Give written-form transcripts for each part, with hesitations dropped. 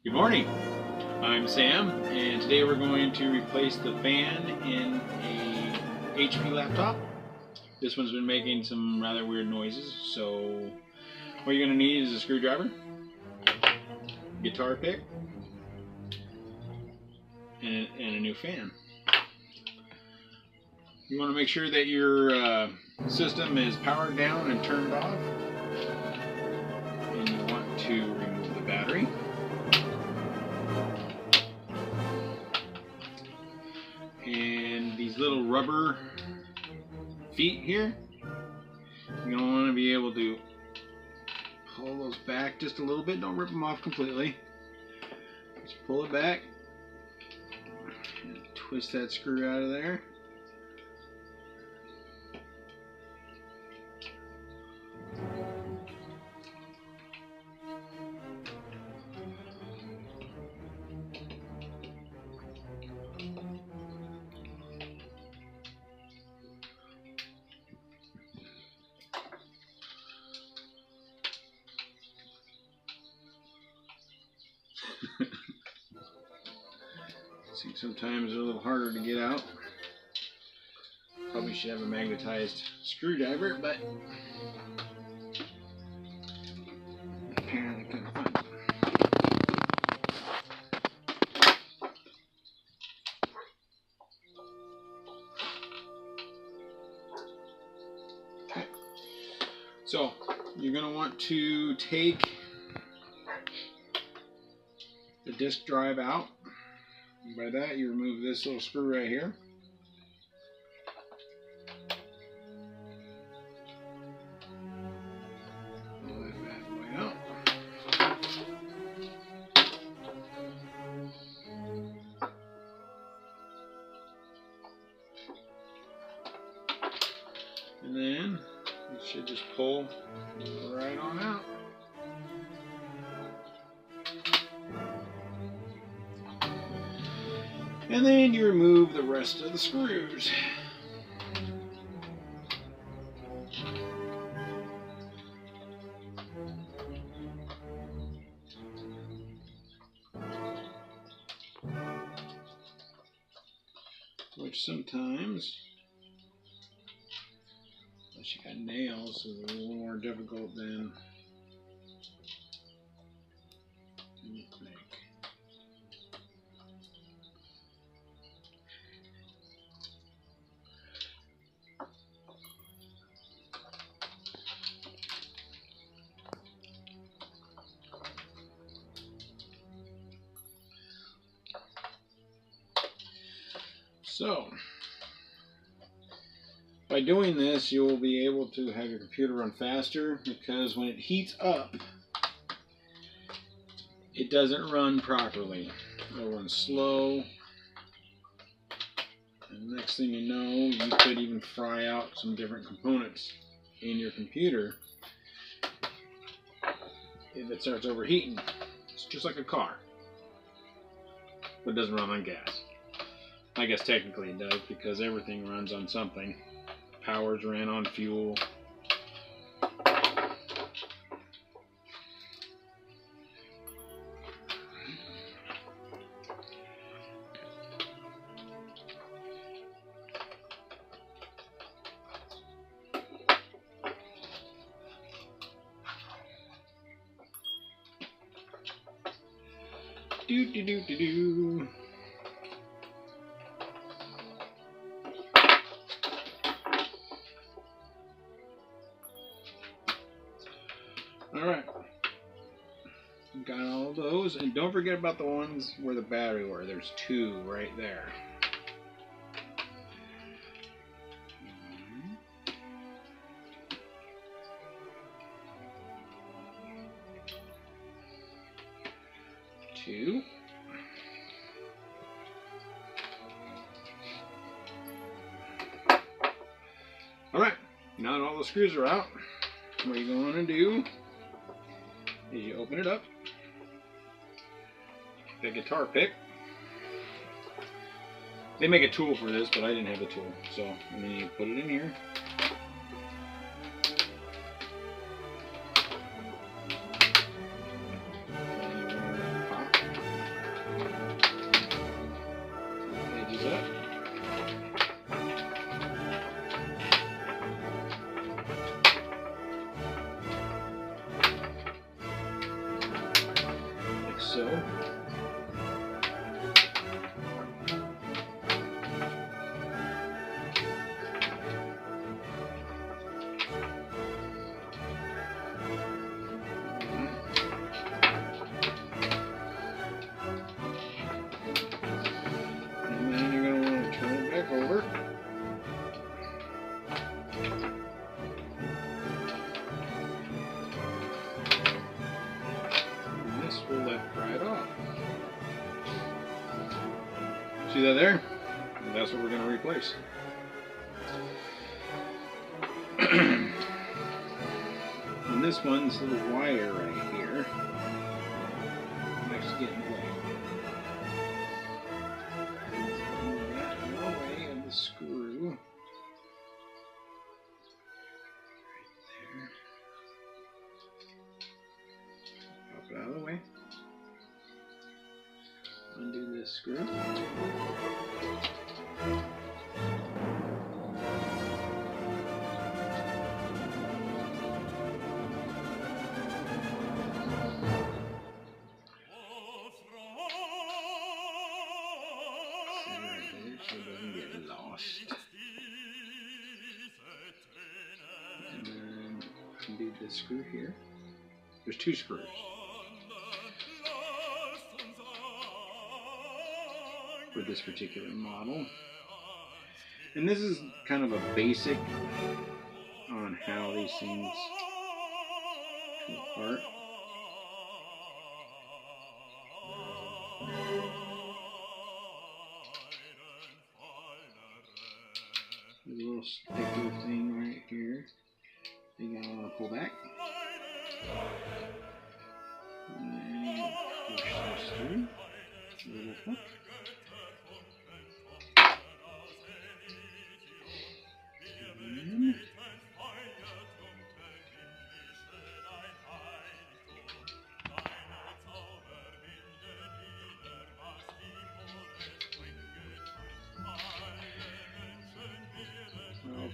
Good morning, I'm Sam, and today we're going to replace the fan in a HP laptop. This one's been making some rather weird noises, so what you're going to need is a screwdriver, guitar pick, and a new fan. You want to make sure that your system is powered down and turned off, and you want to remove the battery. And these little rubber feet here, you're going to want to be able to pull those back just a little bit. Don't rip them off completely. Just pull it back and twist that screw out of there. See, sometimes they're a little harder to get out. Probably should have a magnetized screwdriver, but apparently couldn't find it. Okay. So you're going to want to take the disk drive out. And by that, you remove this little screw right here. Pull that bad boy out. And then it should just pull right on out. And then you remove the rest of the screws. Which sometimes, unless you got nails, is a little more difficult than you think. So, by doing this, you will be able to have your computer run faster, because when it heats up, it doesn't run properly. It'll run slow, and next thing you know, you could even fry out some different components in your computer if it starts overheating. It's just like a car, but it doesn't run on gas. I guess technically it does, because everything runs on something. Powers ran on fuel. Do do do do do. Alright, got all those, and don't forget about the ones where the battery were. There's two right there. Two. Alright, now that all the screws are out, what you're going to do is you open it up, the guitar pick. They make a tool for this, but I didn't have the tool, so and then you put it in here. Pop. like so. And then you're going to want to turn it back over. And this will lift right off. See that there? And that's what we're going to replace. And this one's little wire right here. Next, get in play. Move that out of the way of the screw. Right there. Pop it out of the way. Undo this screw. So it doesn't get lost. And then undo this screw here. There's two screws. For this particular model. And this is kind of a basic on how these things come apart. There's a little sticker thing right here. You're going to want to pull back. And then push this through. A little hook.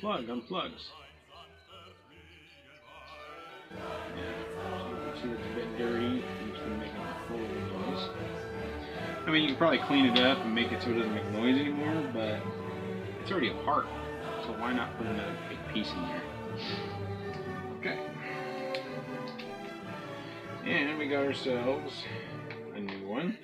And unplugs. Yeah, so you can see it's a bit dirty. It's making a full noise. I mean, you can probably clean it up and make it so it doesn't make noise anymore, but it's already apart. So why not put another big piece in there? Okay. And we got ourselves a new one.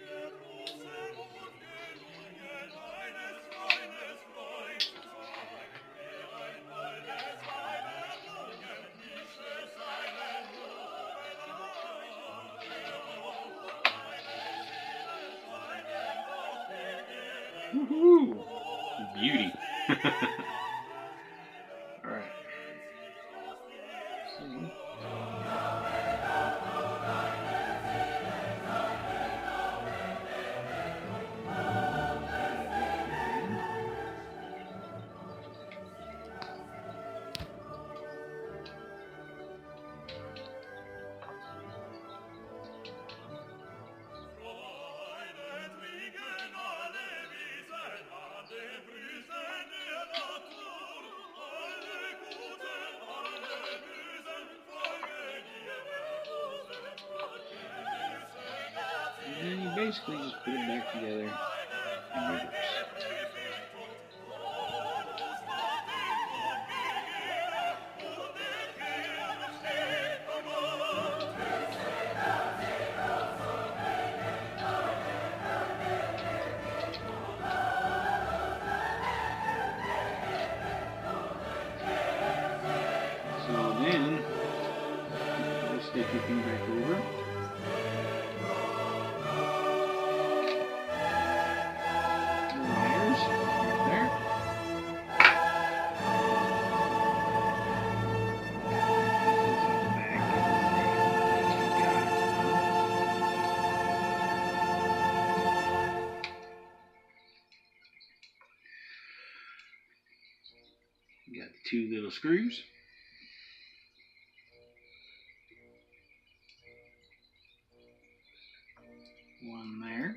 Woohoo! Beauty. Alright. And then you basically just put it back together and reverse. So then, let's take your thing back over. You got the two little screws. One there.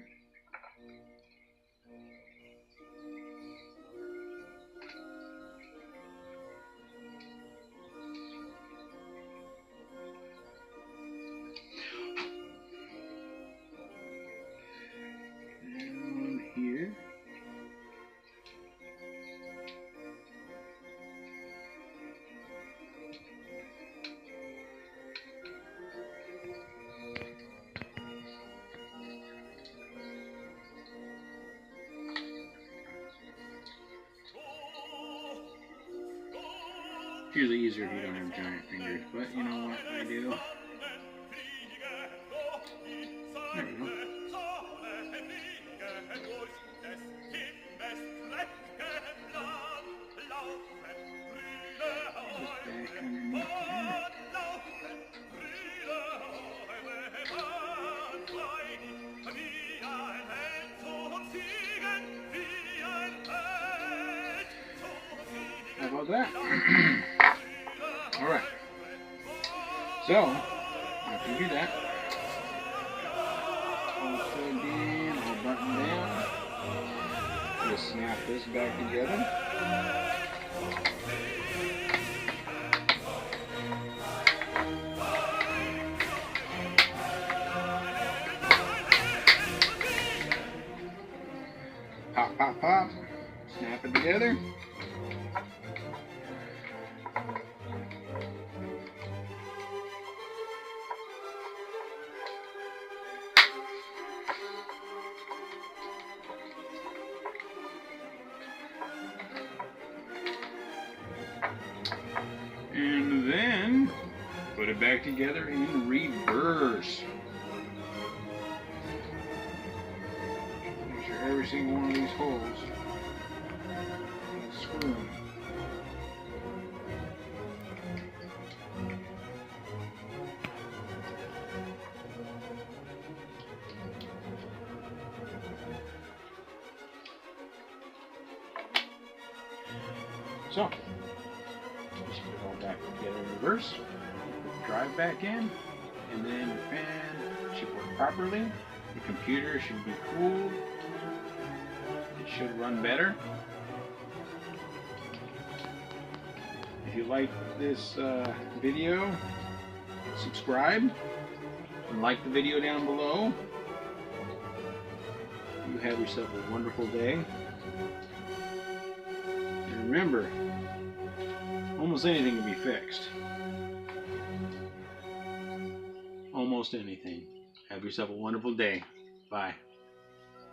It's usually easier if you don't have giant fingers, but you know what I do. There we go. How about that? Alright. So, after you do that, all plugged in, all buttoned down, just snap this back together. Pop, pop, pop. Snap it together. And then put it back together in reverse. Make sure every single one of these holes is screwed. So, just put it all back together in reverse, put the drive back in, and then your fan should work properly. The computer should be cooled. It should run better. If you like this video, subscribe and like the video down below. You have yourself a wonderful day. And remember, almost anything can be fixed. Almost anything. Have yourself a wonderful day. Bye.